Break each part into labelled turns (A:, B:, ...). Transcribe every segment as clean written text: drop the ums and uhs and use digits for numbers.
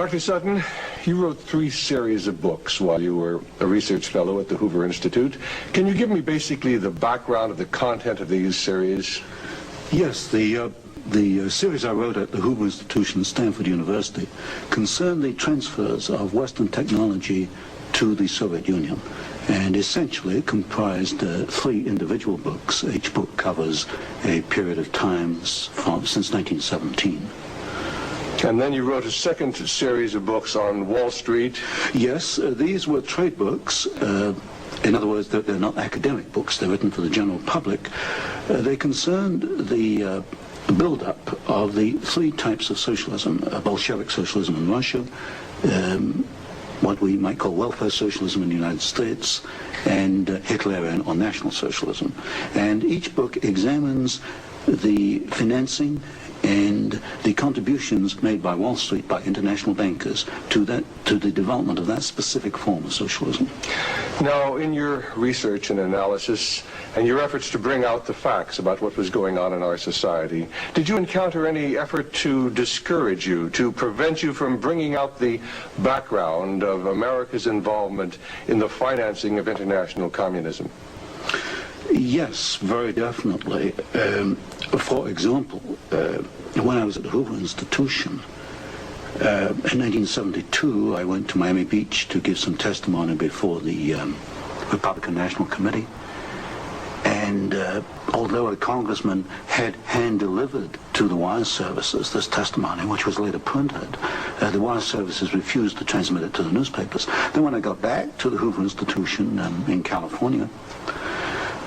A: Dr. Sutton, you wrote 3 series of books while you were a research fellow at the Hoover Institute. Can you give me basically the background of the content of these series?
B: Yes, the series I wrote at the Hoover Institution at Stanford University concerned the transfers of Western technology to the Soviet Union, and essentially it comprised 3 individual books. Each book covers a period of time since 1917.
A: And then you wrote a second series of books on Wall Street.
B: Yes, these were trade books. In other words, they're not academic books. They're written for the general public. They concerned the build-up of the 3 types of socialism: Bolshevik socialism in Russia, what we might call welfare socialism in the United States, and Hitlerian or National Socialism. And each book examines the financing and the contributions made by Wall Street, by international bankers, to the development of that specific form of socialism.
A: Now, in your research and analysis, and your efforts to bring out the facts about what was going on in our society, did you encounter any effort to discourage you, to prevent you from bringing out the background of America's involvement in the financing of international communism?
B: Yes, very definitely. For example, when I was at the Hoover Institution, in 1972, I went to Miami Beach to give some testimony before the Republican National Committee. And although a congressman had hand-delivered to the wire services this testimony, which was later printed, the wire services refused to transmit it to the newspapers. Then when I got back to the Hoover Institution in California,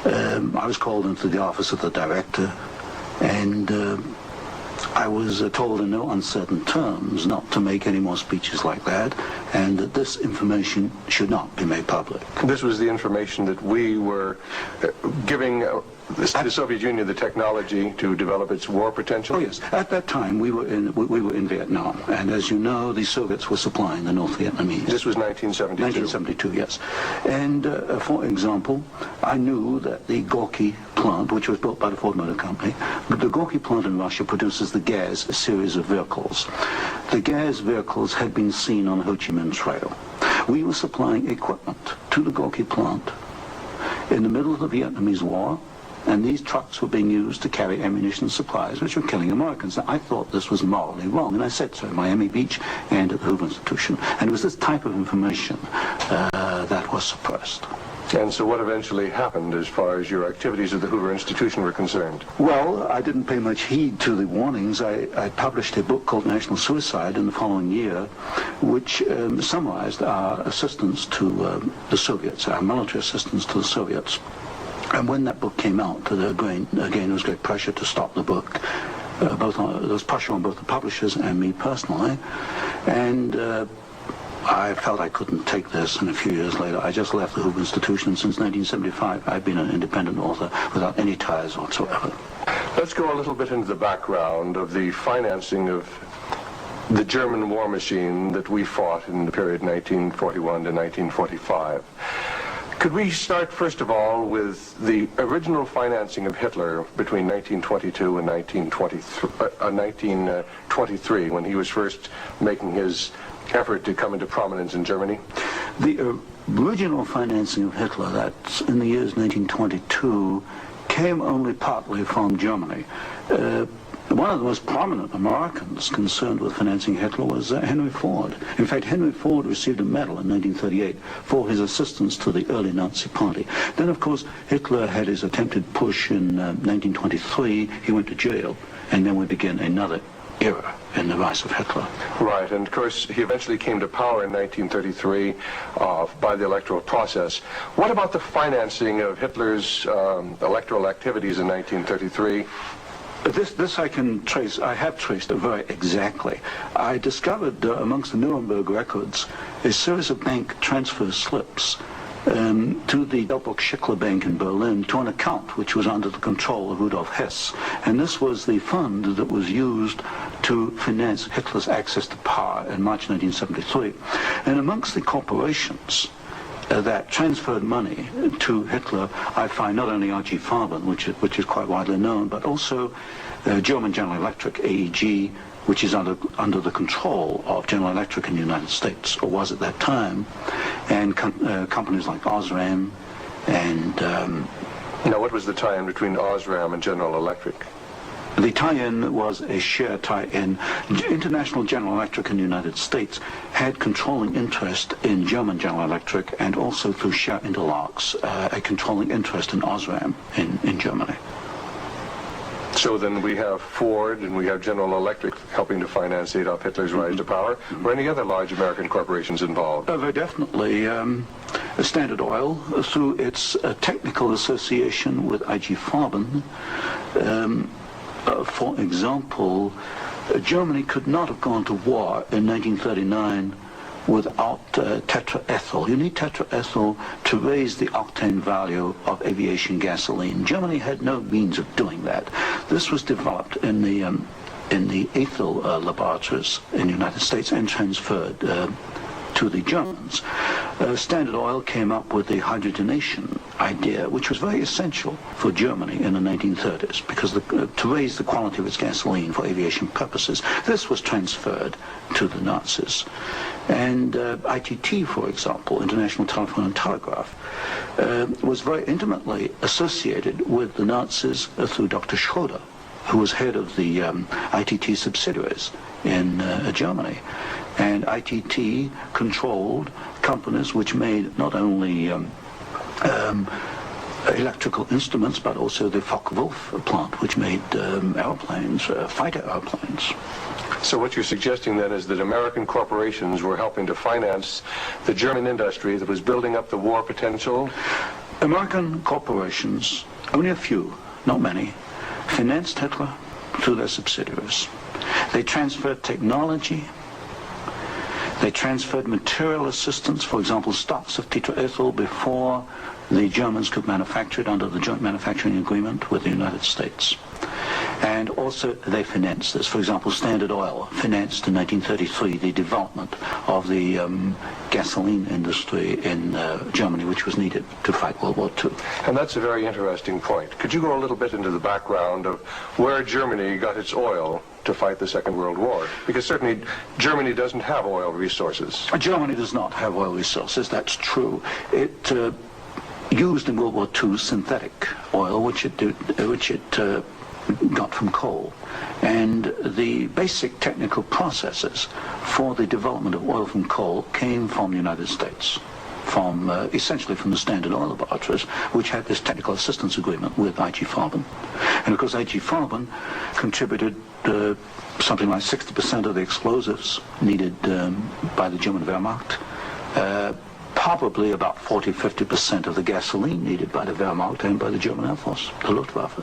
B: I was called into the office of the director, and I was told in no uncertain terms not to make any more speeches like that, and that this information should not be made public.
A: This was the information that we were giving the Soviet Union the technology to develop its war potential?
B: Oh yes, at that time we were in Vietnam, and as you know, the Soviets were supplying the North Vietnamese.
A: This was 1972?
B: 1972, yes. And for example, I knew that the Gorky plant, which was built by the Ford Motor Company, the Gorky plant in Russia produces the GAZ series of vehicles. The GAZ vehicles had been seen on the Ho Chi Minh Trail. We were supplying equipment to the Gorky plant in the middle of the Vietnamese War, and these trucks were being used to carry ammunition and supplies, which were killing Americans. Now, I thought this was morally wrong, and I said so at Miami Beach and at the Hoover Institution. And it was this type of information that was suppressed.
A: And so what eventually happened as far as your activities at the Hoover Institution were concerned?
B: Well, I didn't pay much heed to the warnings. I published a book called National Suicide in the following year, which summarized our assistance to the Soviets, our military assistance to the Soviets. And when that book came out, again, there was great pressure to stop the book. There was pressure on both the publishers and me personally. And I felt I couldn't take this, and a few years later, I just left the Hoover Institution. Since 1975, I've been an independent author without any ties whatsoever.
A: Let's go a little bit into the background of the financing of the German war machine that we fought in the period 1941 to 1945. Could we start, first of all, with the original financing of Hitler between 1922 and 1923, when he was first making his effort to come into prominence in Germany?
B: The original financing of Hitler, that's in the years 1922, came only partly from Germany. One of the most prominent Americans concerned with financing Hitler was Henry Ford. In fact, Henry Ford received a medal in 1938 for his assistance to the early Nazi Party. Then, of course, Hitler had his attempted push in 1923. He went to jail, and then we began another era in the rise of Hitler.
A: Right, and of course, he eventually came to power in 1933 by the electoral process. What about the financing of Hitler's electoral activities in 1933?
B: This I can trace. I have traced it very exactly. I discovered amongst the Nuremberg records a series of bank transfer slips to the Delbrück-Schickler Bank in Berlin to an account which was under the control of Rudolf Hess. And this was the fund that was used to finance Hitler's access to power in March 1973. And amongst the corporations that transferred money to Hitler, I find not only R.G. Farben, which is quite widely known, but also German General Electric, AEG, which is under the control of General Electric in the United States, or was at that time, and companies like Osram and...
A: Now, what was the tie-in between Osram and General Electric?
B: The tie-in was a share tie-in. International General Electric in the United States had controlling interest in German General Electric, and also through share interlocks, a controlling interest in Osram in Germany.
A: So then we have Ford and we have General Electric helping to finance Adolf Hitler's rise to power. Were any other large American corporations involved?
B: Very definitely. Standard Oil, through its technical association with IG Farben, for example, Germany could not have gone to war in 1939 without tetraethyl. You need tetraethyl to raise the octane value of aviation gasoline. Germany had no means of doing that. This was developed in the ethyl laboratories in the United States and transferred to the Germans. Standard Oil came up with the hydrogenation idea, which was very essential for Germany in the 1930s, because to raise the quality of its gasoline for aviation purposes. This was transferred to the Nazis. And ITT, for example, International Telephone and Telegraph, was very intimately associated with the Nazis through Dr. Schroeder, who was head of the ITT subsidiaries in Germany. And ITT controlled companies which made not only electrical instruments, but also the Focke-Wulf plant, which made airplanes, fighter airplanes.
A: So what you're suggesting then is that American corporations were helping to finance the German industry that was building up the war potential?
B: American corporations, only a few, not many, financed Hitler through their subsidiaries. They transferred technology. They transferred material assistance, for example, stocks of tetraethyl before the Germans could manufacture it under the joint manufacturing agreement with the United States. And also they financed this. For example, Standard Oil financed in 1933 the development of the gasoline industry in Germany, which was needed to fight World War II.
A: And that's a very interesting point. Could you go a little bit into the background of where Germany got its oil to fight the Second World War? Because certainly Germany doesn't have oil resources.
B: Germany does not have oil resources, that's true. It used in World War II synthetic oil, which it got from coal. And the basic technical processes for the development of oil from coal came from the United States, from essentially from the Standard Oil laboratories, which had this technical assistance agreement with IG Farben. And of course IG Farben contributed something like 60% of the explosives needed by the German Wehrmacht, probably about 40-50% of the gasoline needed by the Wehrmacht and by the German Air Force, the Luftwaffe.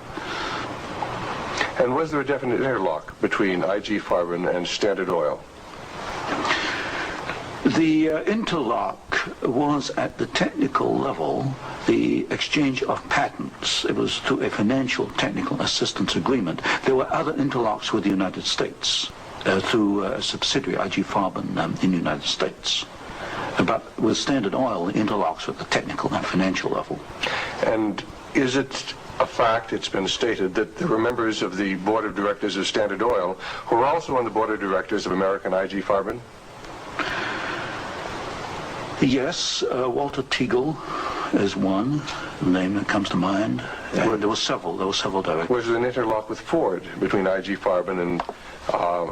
A: And was there a definite interlock between IG Farben and Standard Oil?
B: The interlock was at the technical level, the exchange of patents. It was through a financial technical assistance agreement. There were other interlocks with the United States through a subsidiary, IG Farben, in the United States. But with Standard Oil, the interlocks at the technical and financial level.
A: And is it a fact, it's been stated, that there were members of the board of directors of Standard Oil who were also on the board of directors of American IG Farben?
B: Yes, Walter Teagle is one name that comes to mind. There were several directors.
A: Was there an interlock with Ford between IG Farben and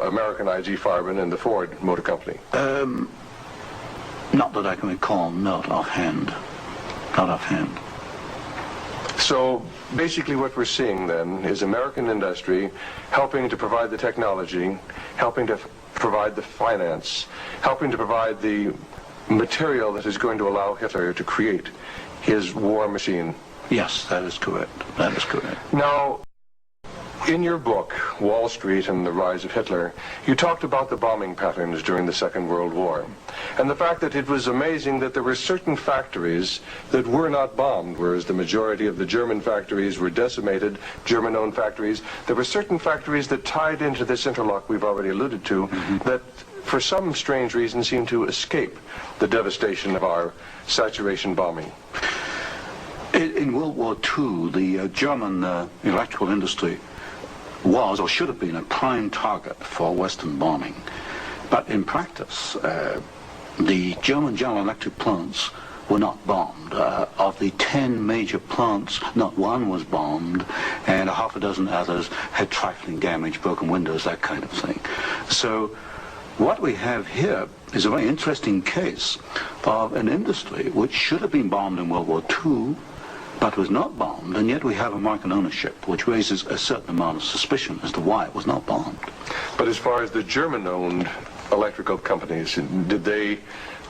A: American IG Farben and the Ford Motor Company?
B: Not that I can recall, not offhand. Not offhand.
A: So basically what we're seeing then is American industry helping to provide the technology, helping to provide the finance, helping to provide the material that is going to allow Hitler to create his war machine.
B: Yes, that is correct. That is correct.
A: Now, in your book, Wall Street and the Rise of Hitler, you talked about the bombing patterns during the Second World War, and the fact that it was amazing that there were certain factories that were not bombed, whereas the majority of the German factories were decimated, German-owned factories. There were certain factories that tied into this interlock we've already alluded to, that for some strange reason seemed to escape the devastation of our saturation bombing.
B: In World War II, the German electrical industry was or should have been a prime target for Western bombing. But in practice, the German General Electric plants were not bombed. Of the 10 major plants, not one was bombed, and a half a dozen others had trifling damage, broken windows, that kind of thing. So what we have here is a very interesting case of an industry which should have been bombed in World War II, but was not bombed, and yet we have American ownership, which raises a certain amount of suspicion as to why it was not bombed.
A: But as far as the German-owned electrical companies, did they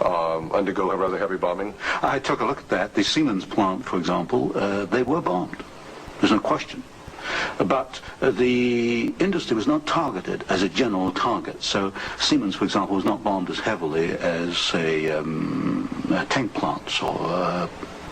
A: undergo a rather heavy bombing?
B: I took a look at that. The Siemens plant, for example, they were bombed. There's no question. But the industry was not targeted as a general target. So Siemens, for example, was not bombed as heavily as, say, tank plants or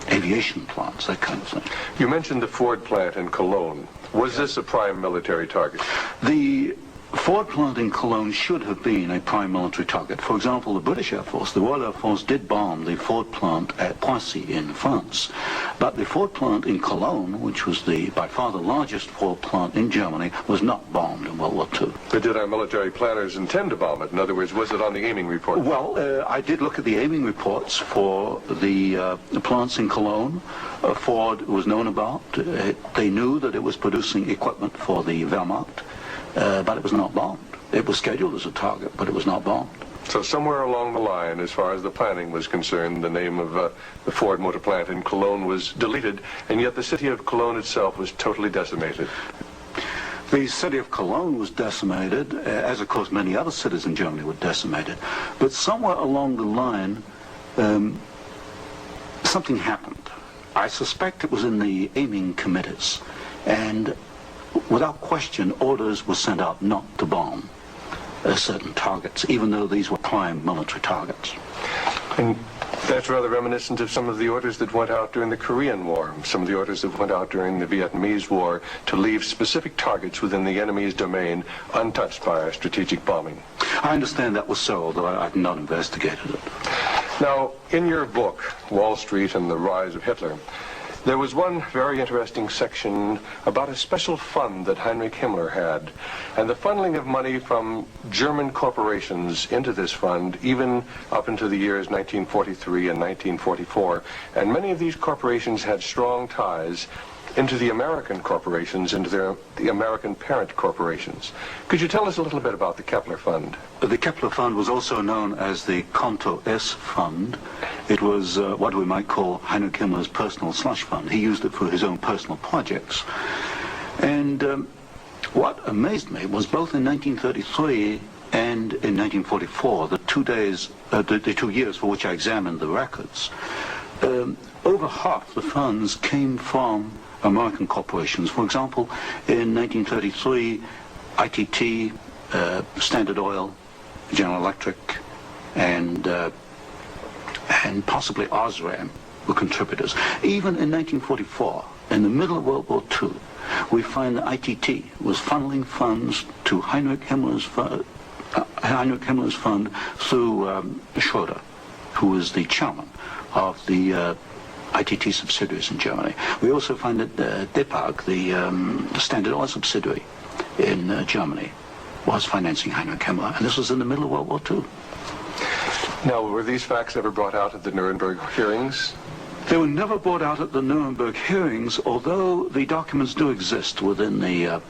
B: aviation plants, that kind of thing.
A: You mentioned the Ford plant in Cologne. Was this a prime military target?
B: The Ford plant in Cologne should have been a prime military target. For example, the British Air Force, the Royal Air Force, did bomb the Ford plant at Poissy in France. But the Ford plant in Cologne, which was by far the largest Ford plant in Germany, was not bombed in World War II.
A: But did our military planners intend to bomb it? In other words, was it on the aiming report?
B: Well, I did look at the aiming reports for the plants in Cologne. Ford was known about. They knew that it was producing equipment for the Wehrmacht. But it was not bombed. It was scheduled as a target, but it was not bombed.
A: So somewhere along the line, as far as the planning was concerned, the name of the Ford motor plant in Cologne was deleted, and yet the city of Cologne itself was totally decimated.
B: The city of Cologne was decimated, as of course many other cities in Germany were decimated. But somewhere along the line, something happened. I suspect it was in the aiming committees, and without question, orders were sent out not to bomb certain targets, even though these were prime military targets.
A: And that's rather reminiscent of some of the orders that went out during the Korean War, some of the orders that went out during the Vietnamese War to leave specific targets within the enemy's domain untouched by our strategic bombing.
B: I understand that was so, although I've not investigated it.
A: Now, in your book, Wall Street and the Rise of Hitler, there was one very interesting section about a special fund that Heinrich Himmler had, and the funneling of money from German corporations into this fund, even up into the years 1943 and 1944. And many of these corporations had strong ties into the American corporations, into the American parent corporations. Could you tell us a little bit about the Kepler Fund?
B: The Kepler Fund was also known as the Konto S Fund. It was what we might call Heinrich Himmler's personal slush fund. He used it for his own personal projects. And what amazed me was both in 1933 and in 1944, the 2 years for which I examined the records, over half the funds came from American corporations. For example, in 1933, ITT, Standard Oil, General Electric, and possibly Osram were contributors. Even in 1944, in the middle of World War II, we find that ITT was funneling funds to Heinrich Himmler's fund through Schroeder, who was the chairman of the ITT subsidiaries in Germany. We also find that Depag, the Standard Oil subsidiary in Germany, was financing Heinrich Himmler, and this was in the middle of World War II.
A: Now, were these facts ever brought out at the Nuremberg hearings?
B: They were never brought out at the Nuremberg hearings, although the documents do exist within the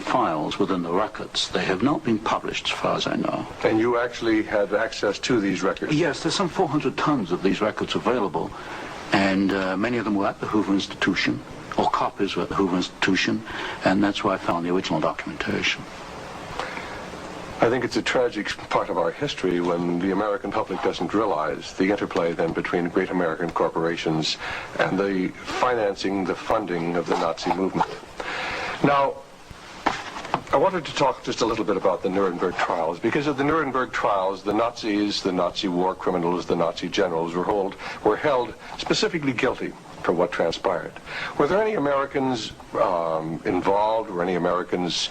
B: files, within the records. They have not been published, as far as I know.
A: And you actually had access to these records?
B: Yes, there's some 400 tons of these records available, and many of them were at the Hoover Institution, or copies were at the Hoover Institution, and that's where I found the original documentation.
A: I think it's a tragic part of our history when the American public doesn't realize the interplay then between great American corporations and the financing, the funding of the Nazi movement. Now, I wanted to talk just a little bit about the Nuremberg trials, because of the Nuremberg trials, the Nazis, the Nazi war criminals, the Nazi generals were held specifically guilty for what transpired. Were there any Americans involved? Were any Americans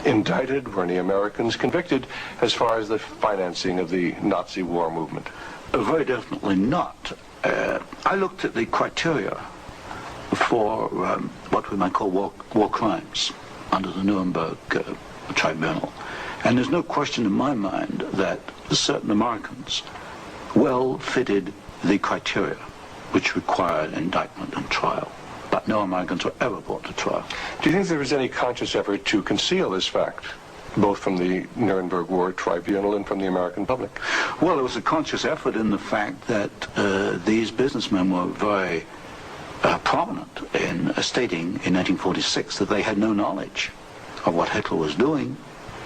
A: indicted? Were any Americans convicted as far as the financing of the Nazi war movement?
B: Very definitely not. I looked at the criteria for what we might call war crimes under the Nuremberg tribunal. And there's no question in my mind that certain Americans well fitted the criteria which required indictment and trial. But no Americans were ever brought to trial.
A: Do you think there was any conscious effort to conceal this fact, both from the Nuremberg War Tribunal and from the American public?
B: Well, there was a conscious effort in the fact that these businessmen were very prominent in stating in 1946 that they had no knowledge of what Hitler was doing,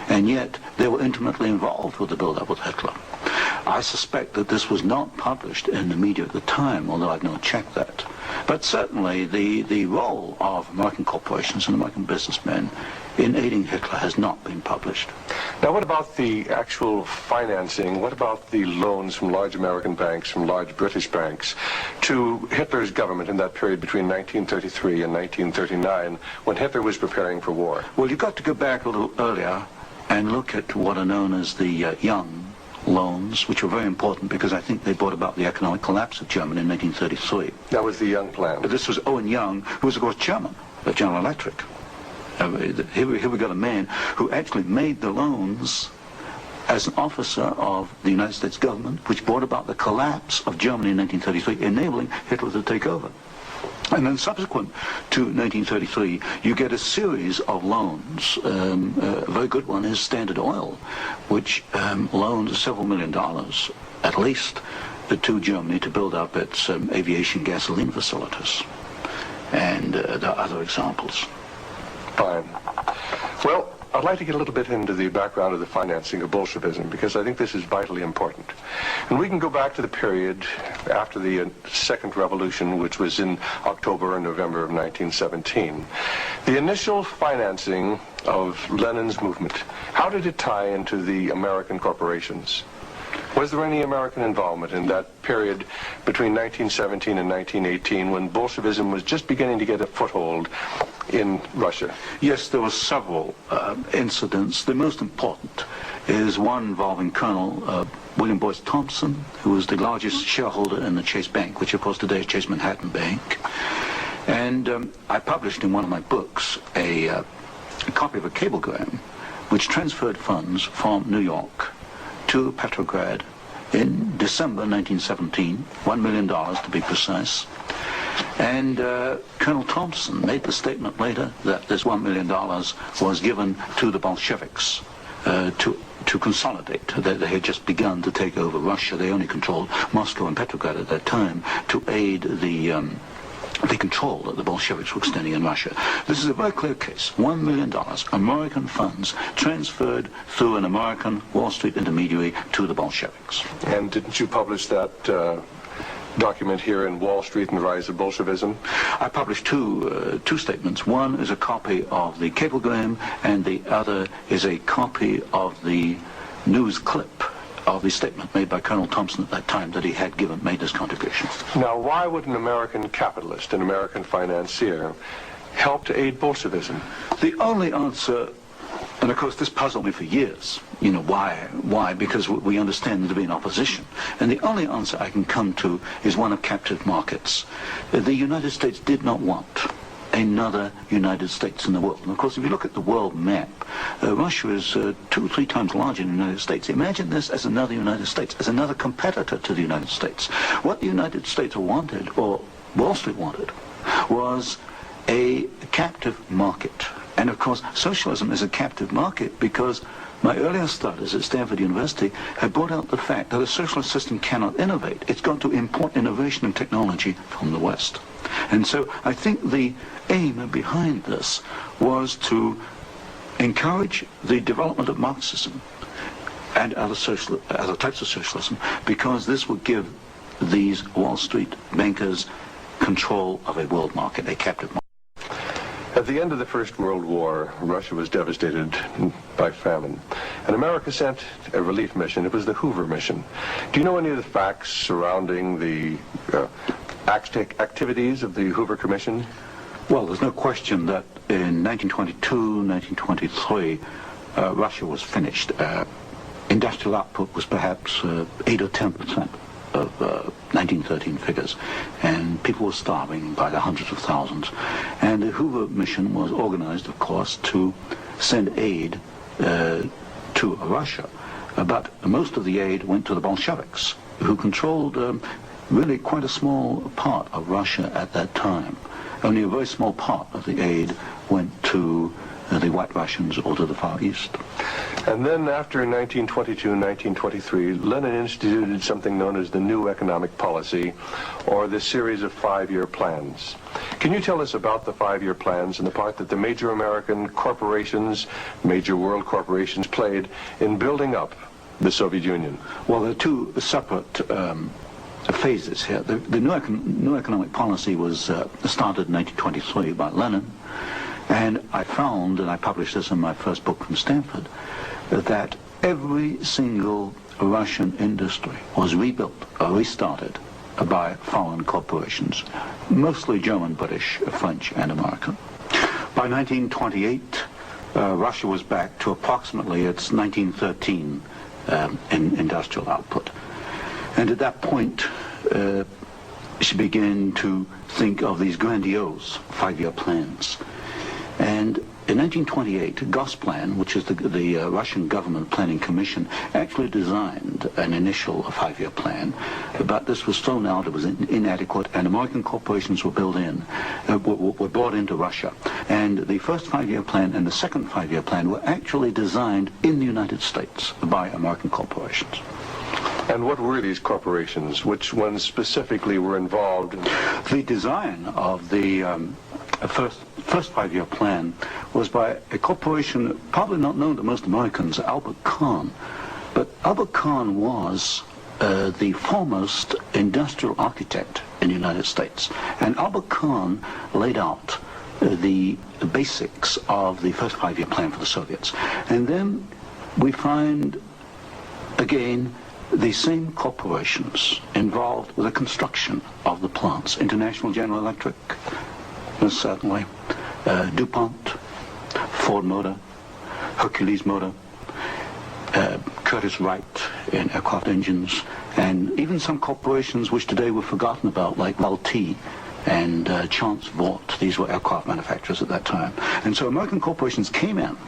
B: and yet they were intimately involved with the build-up with Hitler. I suspect that this was not published in the media at the time, although I've not checked that. But certainly the role of American corporations and American businessmen in aiding Hitler has not been published.
A: Now, what about the actual financing? What about the loans from large American banks, from large British banks, to Hitler's government in that period between 1933 and 1939, when Hitler was preparing for war?
B: Well, you've got to go back a little earlier and look at what are known as the Young loans, which were very important because I think they brought about the economic collapse of Germany in 1933.
A: That was the Young plan.
B: This was Owen Young, who was, of course, chairman of General Electric. Here we got a man who actually made the loans as an officer of the United States government, which brought about the collapse of Germany in 1933, enabling Hitler to take over. And then subsequent to 1933, you get a series of loans. A very good one is Standard Oil, which loaned several $1 million, at least, to Germany to build up its aviation gasoline facilities. And there are other examples.
A: Fine. Well, I'd like to get a little bit into the background of the financing of Bolshevism, because I think this is vitally important. And we can go back to the period after the Second Revolution, which was in October and November of 1917. The initial financing of Lenin's movement, how did it tie into the American corporations? Was there any American involvement in that period between 1917 and 1918, when Bolshevism was just beginning to get a foothold in Russia?
B: Yes, there were several incidents. The most important is one involving Colonel William Boyce Thompson, who was the largest shareholder in the Chase Bank, which of course today is Chase Manhattan Bank. And I published in one of my books a copy of a cablegram which transferred funds from New York to Petrograd in December 1917, $1 million to be precise. And Colonel Thompson made the statement later that this $1 million was given to the Bolsheviks to consolidate. They had just begun to take over Russia. They only controlled Moscow and Petrograd at that time to aid the control that the Bolsheviks were extending in Russia. This is a very clear case. $1 million, American funds transferred through an American Wall Street intermediary to the Bolsheviks.
A: And didn't you publish that document here in Wall Street and the Rise of Bolshevism?
B: I published two statements. One is a copy of the cablegram, and the other is a copy of the news clip of the statement made by Colonel Thompson at that time that he had made this contribution.
A: Now, why would an American capitalist, an American financier, help to aid Bolshevism?
B: The only answer, and of course this puzzled me for years, you know, why? Because we understand there to be an opposition. And the only answer I can come to is one of captive markets. The United States did not want another United States in the world. And of course, if you look at the world map, Russia is 2 or 3 times larger than the United States. Imagine this as another United States, as another competitor to the United States. What the United States wanted, or Wall Street wanted, was a captive market. And of course, socialism is a captive market because my earlier studies at Stanford University had brought out the fact that a socialist system cannot innovate. It's got to import innovation and technology from the West. And so I think the aim behind this was to encourage the development of Marxism and other types of socialism, because this would give these Wall Street bankers control of a world market, a captive market.
A: At the end of the First World War, Russia was devastated by famine, and America sent a relief mission. It was the Hoover mission. Do you know any of the facts surrounding the activities of the Hoover Commission?
B: Well, there's no question that in 1922, 1923, Russia was finished. Industrial output was perhaps 8 or 10%. of 1913 figures, and people were starving by the hundreds of thousands. And the Hoover mission was organized, of course, to send aid to Russia. But most of the aid went to the Bolsheviks, who controlled really quite a small part of Russia at that time. Only a very small part of the aid went to the White Russians or to the Far East.
A: And then after 1922 and 1923, Lenin instituted something known as the New Economic Policy, or the series of 5-year plans. Can you tell us about the 5-year plans and the part that the major American corporations, major world corporations, played in building up the Soviet Union?
B: Well, there are two separate phases here. The new economic policy was started in 1923 by Lenin, and I found, and I published this in my first book from Stanford, that every single Russian industry was rebuilt or restarted by foreign corporations, mostly German, British, French, and American. By 1928, Russia was back to approximately its 1913 industrial output. And at that point, she began to think of these grandiose 5-year plans. And in 1928, Gosplan, which is the Russian government planning commission, actually designed an initial 5-year plan, but this was thrown out, it was inadequate, and American corporations were brought into Russia. And the first 5-year plan and the second 5-year plan were actually designed in the United States by American corporations.
A: And what were these corporations? Which ones specifically were involved?
B: The design of the first 5-year plan was by a corporation probably not known to most Americans, Albert Kahn. But Albert Kahn was the foremost industrial architect in the United States. And Albert Kahn laid out the basics of the first 5-year plan for the Soviets. And then we find, again, the same corporations involved with the construction of the plants. International General Electric, certainly, DuPont, Ford Motor, Hercules Motor, Curtiss-Wright in aircraft engines, and even some corporations which today we've forgotten about, like Valti and Chance Vought. These were aircraft manufacturers at that time. And so American corporations came in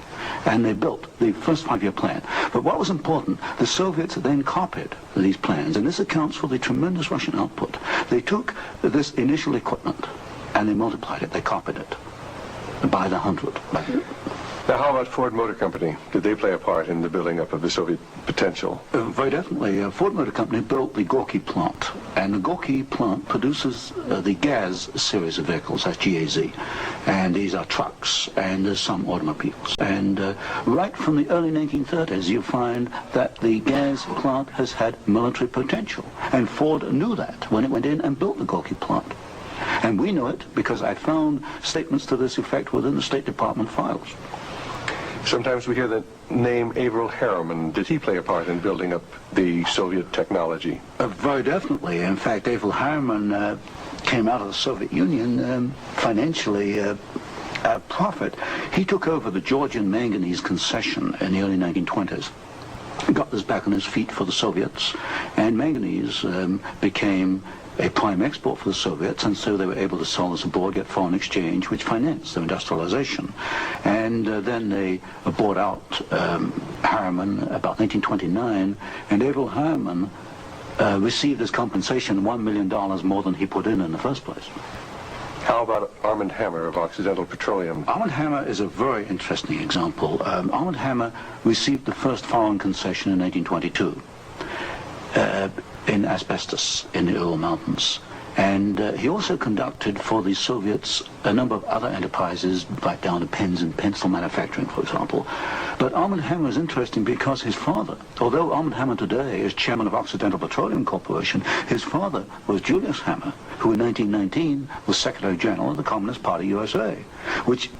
B: and they built the first 5-year plan. But what was important, the Soviets then copied these plans, and this accounts for the tremendous Russian output. They took this initial equipment and they multiplied it, they copied it by the 100.
A: Now, how about Ford Motor Company? Did they play a part in the building up of the Soviet potential?
B: Very definitely. Ford Motor Company built the Gorky plant, and the Gorky plant produces the GAZ series of vehicles, that's GAZ, and these are trucks and some automobiles. And right from the early 1930s, you find that the GAZ plant has had military potential, and Ford knew that when it went in and built the Gorky plant. And we know it because I found statements to this effect within the State Department files.
A: Sometimes we hear the name Averell Harriman. Did he play a part in building up the Soviet technology?
B: Very definitely. In fact, Averell Harriman came out of the Soviet Union financially a profit. He took over the Georgian manganese concession in the early 1920s. Got this back on his feet for the Soviets, and manganese became a prime export for the Soviets, and so they were able to sell this abroad, get foreign exchange, which financed their industrialization. And then they bought out Harriman about 1929, and Averell Harriman received as compensation $1 million more than he put in the first place.
A: How about Armand Hammer of Occidental Petroleum?
B: Armand Hammer is a very interesting example. Armand Hammer received the first foreign concession in 1922. In asbestos in the Ural Mountains. And he also conducted for the Soviets a number of other enterprises, right down to pens and pencil manufacturing, for example. But Armand Hammer is interesting because his father, although Armand Hammer today is chairman of Occidental Petroleum Corporation, his father was Julius Hammer, who in 1919 was Secretary General of the Communist Party USA, which